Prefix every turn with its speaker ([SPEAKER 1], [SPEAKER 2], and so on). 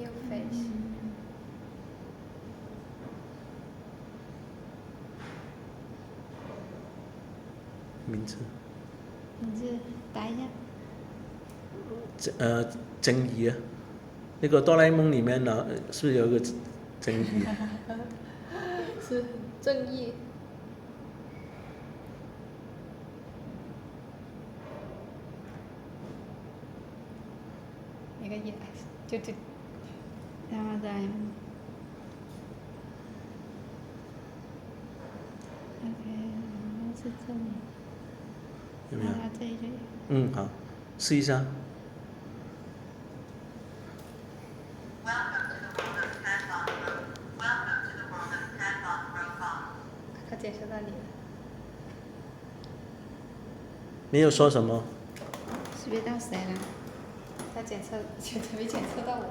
[SPEAKER 1] Your face。
[SPEAKER 2] 名字。
[SPEAKER 1] 名字答一下。
[SPEAKER 2] 正义啊，那个哆啦 A 梦里面呢，是不是有一个正义？
[SPEAKER 1] 是正义。那个 yes， 就然后再 OK， 然后是这里，
[SPEAKER 2] 有没有？
[SPEAKER 1] 然后这里就有。
[SPEAKER 2] 好，试一下。
[SPEAKER 1] 他检测到你了。
[SPEAKER 2] 你有说什么？
[SPEAKER 1] 识别到谁了？他没检测到我。